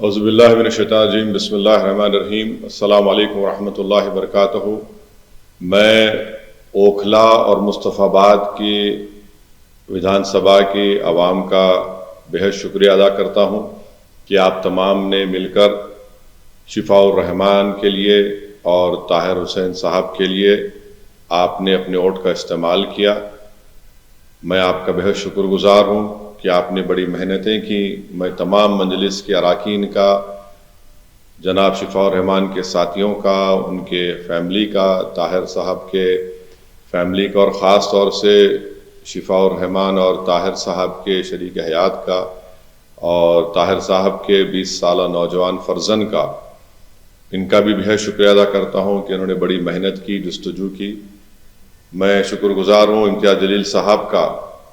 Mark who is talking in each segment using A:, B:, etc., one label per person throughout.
A: اعوذ باللہ من الشیطان الرجیم، بسم اللہ الرحمن الرحیم۔ السلام علیکم ورحمۃ اللہ وبرکاتہ۔ میں اوکھلا اور مصطفیٰ آباد کی ودھان سبھا کی عوام کا بہت شکریہ ادا کرتا ہوں کہ آپ تمام نے مل کر شفاء الرحمان کے لیے اور طاہر حسین صاحب کے لیے آپ نے اپنے ووٹ کا استعمال کیا۔ میں آپ کا بہت شکر گزار ہوں کہ آپ نے بڑی محنتیں کی۔ میں تمام مجلس کے اراکین کا، جناب شفاء الرحمان کے ساتھیوں کا، ان کے فیملی کا، طاہر صاحب کے فیملی کا، اور خاص طور سے شفاء الرحمان اور طاہر صاحب کے شریک حیات کا، اور طاہر صاحب کے 20 سالہ نوجوان فرزند کا، ان کا بھی بہت شکریہ ادا کرتا ہوں کہ انہوں نے بڑی محنت کی، جستجو کی۔ میں شکر گزار ہوں امتیاز جلیل صاحب کا،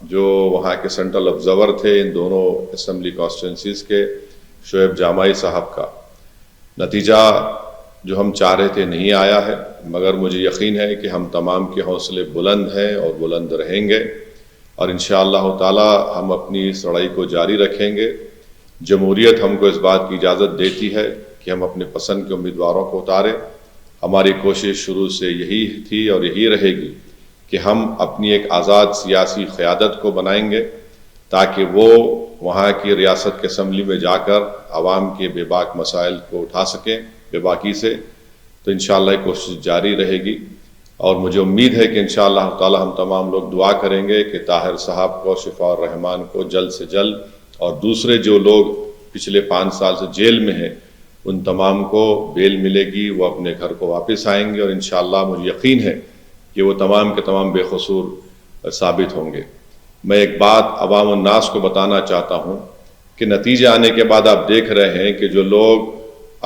A: جو وہاں کے سینٹرل آبزرور تھے ان دونوں اسمبلی کانسٹیٹوئنسیز کے، شعیب جامعی صاحب کا۔ نتیجہ جو ہم چاہ رہے تھے نہیں آیا ہے، مگر مجھے یقین ہے کہ ہم تمام کے حوصلے بلند ہیں اور بلند رہیں گے، اور انشاءاللہ تعالی ہم اپنی اس لڑائی کو جاری رکھیں گے۔ جمہوریت ہم کو اس بات کی اجازت دیتی ہے کہ ہم اپنے پسند کے امیدواروں کو اتاریں۔ ہماری کوشش شروع سے یہی تھی اور یہی رہے گی کہ ہم اپنی ایک آزاد سیاسی قیادت کو بنائیں گے، تاکہ وہ وہاں کی ریاست کے اسمبلی میں جا کر عوام کے بے باک مسائل کو اٹھا سکیں بے باکی سے۔ تو انشاءاللہ یہ کوشش جاری رہے گی، اور مجھے امید ہے کہ انشاءاللہ تعالی ہم تمام لوگ دعا کریں گے کہ طاہر صاحب کو، شفاء الرحمان کو جلد سے جلد، اور دوسرے جو لوگ پچھلے 5 سال سے جیل میں ہیں ان تمام کو بیل ملے گی، وہ اپنے گھر کو واپس آئیں گے، اور انشاءاللہ مجھے یقین ہے کہ وہ تمام کے تمام بے قصور ثابت ہوں گے۔ میں ایک بات عوام الناس کو بتانا چاہتا ہوں کہ نتیجے آنے کے بعد آپ دیکھ رہے ہیں کہ جو لوگ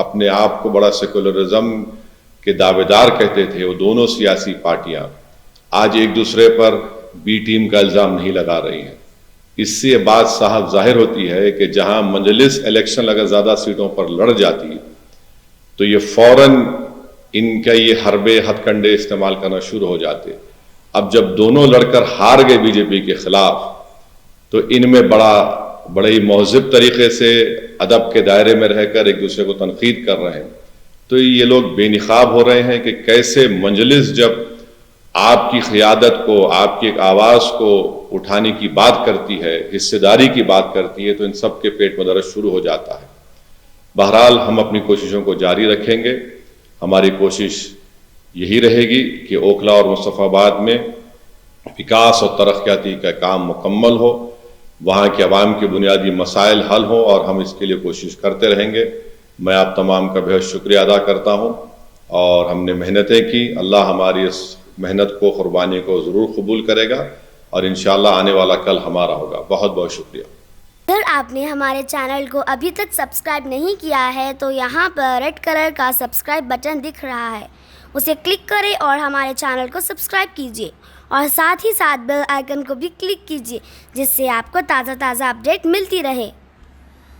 A: اپنے آپ کو بڑا سیکولرزم کے دعوے دار کہتے تھے، وہ دونوں سیاسی پارٹیاں آج ایک دوسرے پر بی ٹیم کا الزام نہیں لگا رہی ہیں۔ اس سے یہ بات صاحب ظاہر ہوتی ہے کہ جہاں مجلس الیکشن اگر زیادہ سیٹوں پر لڑ جاتی تو یہ فوراً ان کا یہ حربے ہتھ کنڈے استعمال کرنا شروع ہو جاتے۔ اب جب دونوں لڑ کر ہار گئے بی جے پی کے خلاف، تو ان میں بڑے ہی مہذب طریقے سے ادب کے دائرے میں رہ کر ایک دوسرے کو تنقید کر رہے ہیں۔ تو یہ لوگ بے نقاب ہو رہے ہیں کہ کیسے مجلس جب آپ کی قیادت کو، آپ کی ایک آواز کو اٹھانے کی بات کرتی ہے، حصے داری کی بات کرتی ہے، تو ان سب کے پیٹ میں درد شروع ہو جاتا ہے۔ بہرحال ہم اپنی کوششوں کو جاری رکھیں گے۔ ہماری کوشش یہی رہے گی کہ اوکھلا اور مصطفیٰ آباد میں وکاس اور ترقیاتی کا کام مکمل ہو، وہاں کے عوام کے بنیادی مسائل حل ہوں، اور ہم اس کے لیے کوشش کرتے رہیں گے۔ میں آپ تمام کا بہت شکریہ ادا کرتا ہوں، اور ہم نے محنتیں کی۔ اللہ ہماری اس محنت کو، قربانی کو ضرور قبول کرے گا، اور انشاءاللہ آنے والا کل ہمارا ہوگا۔ بہت بہت شکریہ۔
B: اگر آپ نے ہمارے چینل کو ابھی تک سبسکرائب نہیں کیا ہے تو یہاں پر ریڈ کلر کا سبسکرائب بٹن دکھ رہا ہے، اسے کلک کریں اور ہمارے چینل کو سبسکرائب کیجیے، اور ساتھ ہی ساتھ بیل آئیکن کو بھی کلک کیجیے، جس سے آپ کو تازہ اپڈیٹ ملتی رہے۔